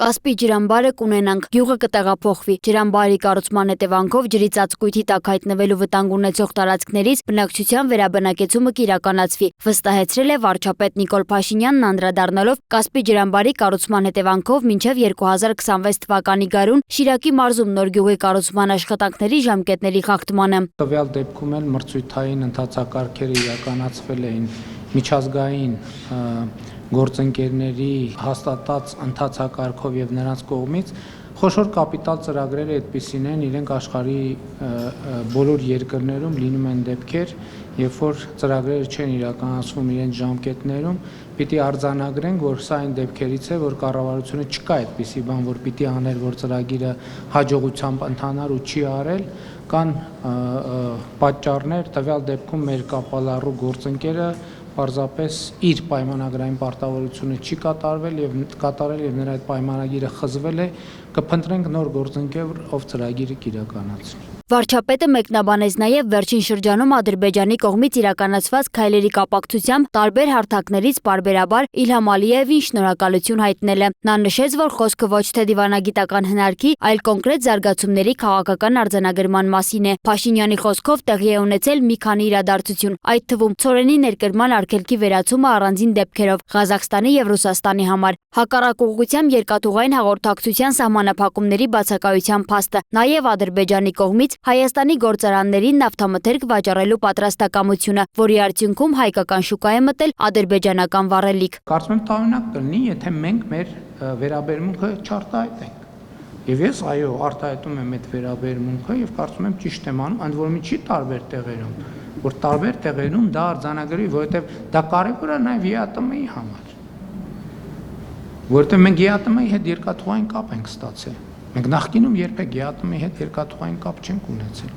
Կասպի ջրամբարը կունենանք, գյուղը կտեղափոխվի, ջրամբարի կառուցման հետևանքով ջրի ծածկույթի տակ հայտնվելու վտանգ ունեցող տարածքներից բնակչության վերաբնակեցումը կիրականացվի, վստահեցրել է վարչապետ Նիկոլ Փաշինյանն անդրադառնալով Կասպի ջրամբարի կառուցման հետևանքով մինչև 2026 թվականի գարուն Շիրակի մարզում նոր գյուղի կառուցման աշխատանքների ժամկետների խախտմանը։ Տվյալ դեպքում էլ մրցույթային ընթացակարգերը իրականացվել էին միջազգային գործընկերների հաստատած ընթացակարգով եւ նրանց կողմից խոշոր կապիտալ ծրագրերը այդպիսին են, իրենք աշխարհի բոլոր երկրներում լինում են դեպքեր, երբ որ ծրագրերը չեն իրականացվում իրենց ժամկետներում, պիտի արձանագրենք, որ սա այն դեպքերից է, որ կառավարությունը չկա այդպիսի բան, որ պիտի աներ, որ ծրագիրը հաջողությամբ ընթանար ու չի արել, կան պատճառներ, տվյալ դեպքում մեր կապալառու գործընկերը պարզապես իր պայմանագրային պարտավորությունը չի կատարել եւ նրա այդ պայմանագիրը խզվել է, կփնտրենք նոր գործընկեր, ով ծրագիրը կիրականացնի։ Վարչապետը մեկնաբանեց նաև վերջին շրջանում Ադրբեջանի կողմից իրականացված քայլերի կապակցությամբ տարբեր հարթակներից պարբերաբար Իլհամ Ալիևին շնորհակալություն հայտնել է։ Նա նշեց, որ խոսքը ոչ թե դիվանագիտական հնարքի, այլ կոնկրետ զարգացումների քաղաքական արձանագրման մասին է։ Փաշինյանի խոսքով տեղի է ունեցել մի քանի իրադարձություն, այդ թվում ցորենի ներկրման արգելքի վերացումը առանձին դեպքերով Ղազախստանի եւ Ռուսաստանի համար, հակառակ ուղղությամբ երկաթուղային հաղորդակցության սահմանափակումների բացակայության փաստը, նաև Ադրբեջանի կողմից Հայաստանի գործարաններին նավթամթերք վաճառելու պատրաստակամությունը, որի արդյունքում հայկական շուկա է մտել ադրբեջանական վառելիք։ Կարծում եմ տարօրինակ կլինի, եթե մենք մեր վերաբերմունքը չարտահայտենք։ Եվ ես արտահայտում եմ այդ վերաբերմունքը եւ կարծում եմ ճիշտ եմ անում, ընդ որում չի տարբեր տեղերում, որ տարբեր տեղերում դա արձանագրվի, որովհետեւ դա կարեւոր է նաեւ ԵԱՏՄ-ի համար։ Որովհետեւ մենք ԵԱՏՄ-ի հետ երկաթուղային կապ ենք ստացել։ Մենք նախկինում երբեք ԵԱՏՄ-ի հետ երկաթուղային կապ չենք ունեցել։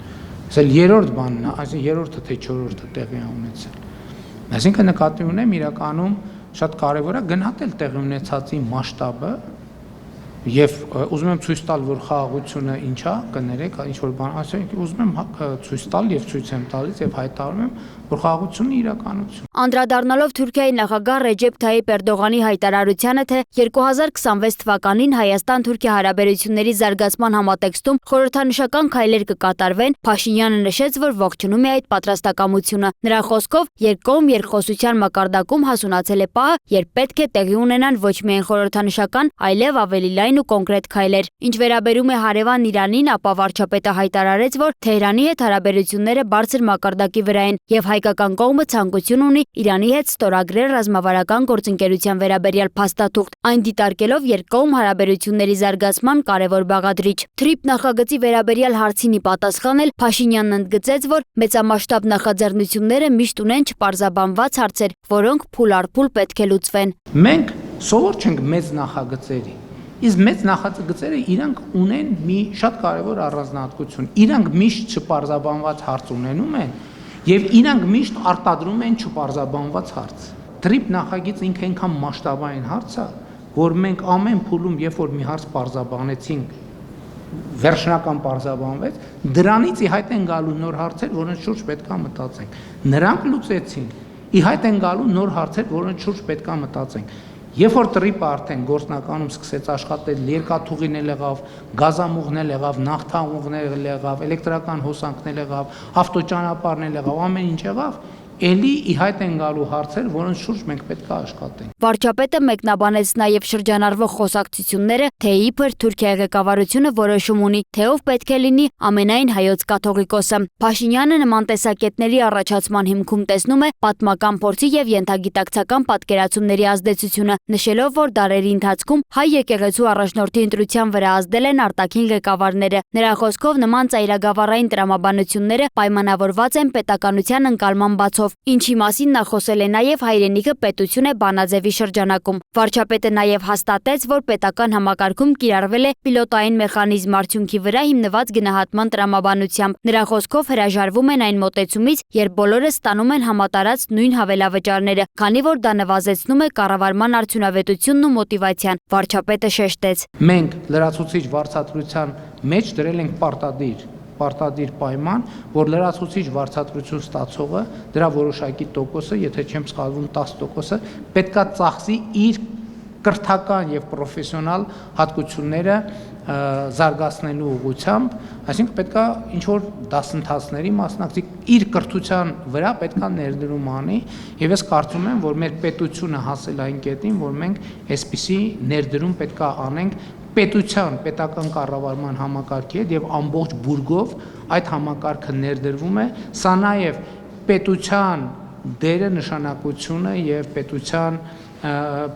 Սա երրորդ բանն է, այսինքն երրորդը թե չորրորդը տեղի է ունեցել։ Այսինքն նկատի ունեմ իրականում շատ կարևոր է գնահատել տեղի ունեցածի մասշտաբը եւ ուզում եմ ցույց տալ, որ խաղաղությունը ինչա, կներեք, ինչ որ բան, այսինքն ուզում եմ ցույց տալ եւ ցույց եմ տալիս եւ հայտարարում եմ, որ խաղաղությունը իրականություն։ Անդրադառնալով Թուրքիայի նախագահ Ռեջեփ Թայիփ Էրդողանի հայտարարությանը, թե 2026 թվականին Հայաստան-Թուրքիա հարաբերությունների զարգացման համատեքստում խորհրդանշական քայլեր կկատարվեն, Փաշինյանը նշեց, որ ողջունում է այդ պատրաստակամությունը։ Նրա խոսքով երկկողմ երկխոսության մակարդակում հասունացել է պահը, երբ պետք է տեղի ունենան ոչ միայն խորհրդանշական, այլև ավելի լայն ու կոնկրետ քայլեր։ Ինչ վերաբերում է հարևան Իրանին, ապա վարչապետը հայտարարեց, որ Թեհրանի հետ հարաբերությունները բարձր մակարդակի վրա են եւ հայկական կողմը ցանկություն ունի Իրանի հետ ստորագրել ռազմավարական գործընկերության վերաբերյալ փաստաթուղթ, այն դիտարկելով երկկողմ հարաբերությունների զարգացման կարևոր բաղադրիչ։ TRIP նախագծի վերաբերյալ հարցինի պատասխանել Փաշինյանն ընդգծեց, որ մեծամասշտաբ նախաձեռնությունները միշտ ունեն չպարզաբանված հարցեր, որոնք փուլ առ փուլ պետք է լուծվեն։ Մենք սովոր չենք մեծ նախագծերի, իսկ մեծ նախագծերը իրանք ունեն մի շատ կարևոր առանձնահատկություն։ Իրանք միշտ չպարզաբանված հարց ունենում են եւ իրանք միշտ արտադրում են չպարզաբանված հարց։ TRIP նախագիծը ինքը այնքան մասշտաբային հարց է, որ մենք ամեն փուլում, երբ որ մի հարց պարզաբանեցինք, վերջնական պարզաբանվեց, դրանից ի հայտ են գալու նոր հարցեր, որոնց շուրջ պետք է մտածենք։ Նրանք լուծեցին, ի հայտ են գալու նոր հարցեր, որոնց շուրջ պետք է մտածենք։ Երբ որ TRIP-ը արդեն գործնականում սկսեց աշխատել, երկաթուղին էլ եղավ, գազամուղն էլ եղավ, նավթամուղն էլ եղավ, էլեկտրական հոսանքն էլ եղավ, ավտոճանապարհն էլ եղավ, ամեն ինչ եղավ, էլի ի հայտ են գալու հարցեր, որոնց շուրջ մենք պետք է աշխատենք։ Վարչապետը մեկնաբանեց նաև շրջանառվող խոսակցությունները, թե իբր Թուրքիայի ղեկավարությունը որոշում ունի, թե ով պետք է լինի ամենայն հայոց կաթողիկոսը։ Փաշինյանը նման տեսակետների առաջացման հիմքում տեսնում է պատմական փորձի եւ ենթագիտակցական պատկերացումների ազդեցությունը, նշելով, որ դարերի ընթացքում հայ եկեղեցու առաջնորդի ընտրության վրա ազդել են արտաքին ղեկավարները։ Նրա խոսքով նման ծայրագավառային տրամաբանությունները պայմանավորված են պետականության ընկալման բացով, ինչի մասին նա խոսել է նաև հայրենիքը պետություն է բանաձևի շրջանակում։ Վարչապետը նաև հաստատեց, որ պետական համակարգում կիրառվել է պիլոտային մեխանիզմ արդյունքի վրա հիմնված գնահատման տրամաբանությամբ։ Նրա խոսքով հրաժարվում են այն մոտեցումից, երբ բոլորը ստանում են համատարած նույն հավելավճարները, քանի որ դա նվազեցնում է կառավարման արդյունավետությունն ու մոտիվացիան։ Վարչապետը շեշտեց. Մենք լրացուցիչ վարձատրության մեջ դրել ենք պարտադիր պայման, որ լրացուցիչ վարձատրություն ստացողը դրա որոշակի տոկոսը, եթե չեմ սխալվում 10%, պետքա ծախսի իր կրթական եւ պրոֆեսիոնալ հատկությունները զարգացնելու ուղղությամբ, այսինքն պետքա ինչ որ դասընթացների մասնակցի իր կրթության վրա պետքա ներդրում անի եւ ես կարծում եմ, որ մեր պետությունը հասել այն կետին, որ մենք այսպիսի ներդրում պետքա անենք պետական կառավարման համակարգի հետ եւ ամբողջ բուրգով այդ համակարգը ներդրվում է, սա նաեւ պետության դերը նշանակությունը եւ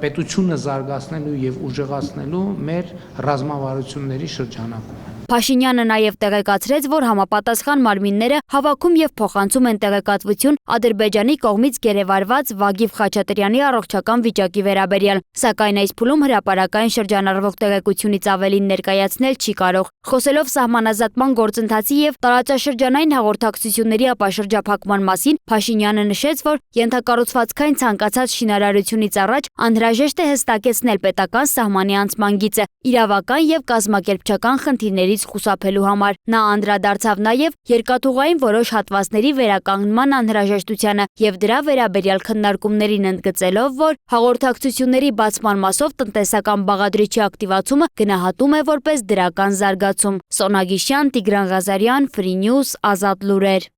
պետությունը զարգացնելու եւ ուժեղացնելու մեր ռազմավարությունների շրջանակում։ Փաշինյանը նաև տեղեկացրեց, որ համապատասխան մարմինները հավաքում եւ փոխանցում են տեղեկատվություն Ադրբեջանի կողմից գերեվարված Վագիվ Խաչատրյանի առողջական վիճակի վերաբերյալ, սակայն այս փուլում հրապարակային շրջանառվող տեղեկությունից ավելին ներկայացնել չի կարող։ Խոսելով սահմանազատման գործընթացի եւ տարածաշրջանային հաղորդակցությունների ապաշրջափակման մասին, Փաշինյանը նշեց, որ ենթակառուցվածքային ցանկացած շինարարությունից առաջ անհրաժեշտ է հստակեցնել պետական սահմանի անցման գիծը, իրավական եւ կազմակերպչական խնդիրներից խուսափելու համար։ Նա անդրադարձավ նաև երկաթուղային որոշ հատվածների վերականգնման անհրաժեշտությանը եւ դրա վերաբերյալ քննարկումներին ընդգծելով, որ հաղորդակցությունների բացման մասով տնտեսական բաղադրիչի ակտիվացումը գնահատում է որպես դրական զարգացում։ Սոնա Գիշյան, Տիգրան Ղազարյան, Free News, Ազատ լուրեր։